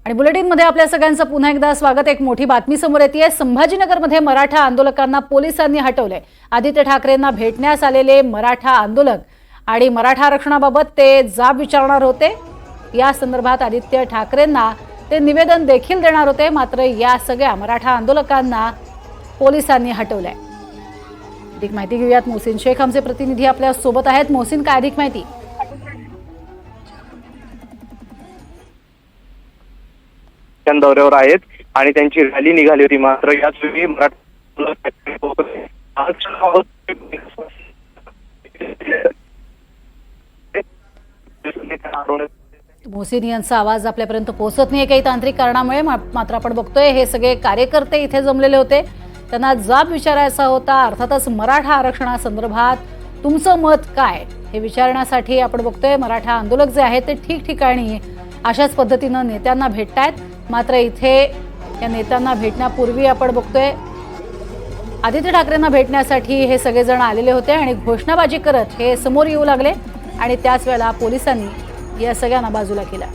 आणि बुलेटिनमध्ये आपल्या सगळ्यांचं पुन्हा एकदा स्वागत। एक मोठी बातमी समोर येते। संभाजीनगरमध्ये मराठा आंदोलकांना पोलिसांनी हटवले। आदित्य ठाकरेंना भेटण्यास आलेले मराठा आंदोलक आणि मराठा आरक्षणाबाबत ते जाब विचारणार होते। या संदर्भात आदित्य ठाकरेंना ते निवेदन देखील देणार होते, मात्र या सगळ्या मराठा आंदोलकांना पोलिसांनी हटवले। अधिक माहिती घेऊयात। मोहसिन शेख आमचे प्रतिनिधी आपल्या सोबत आहेत। मोहसिन, काय अधिक माहिती? दौऱ्यावर आहेत आणि त्यांची रॅली निघाली होती, मात्र याच वेळी मोहसिन यांचा आवाज आपल्यापर्यंत पोहोचत नाहीये काही तांत्रिक कारणामुळे, मात्र आपण बघतोय हे सगळे कार्यकर्ते इथे जमलेले होते। त्यांना जाब विचारायचा होता, अर्थातच मराठा आरक्षणासंदर्भात तुमचं मत काय हे विचारण्यासाठी आपण बघतोय मराठा आंदोलक जे आहेत ते ठिकठिकाणी अशाच पद्धतीनं नेत्यांना भेटतायत। मात्र इथे या नेत्यांना भेटण्यापूर्वी आपण बघतोय आदित्य ठाकरेंना भेटण्यासाठी हे सगळेजण आलेले होते आणि घोषणाबाजी करत हे समोर येऊ लागले आणि त्याच वेळेला पोलिसांनी या सगळ्यांना बाजूला केलं।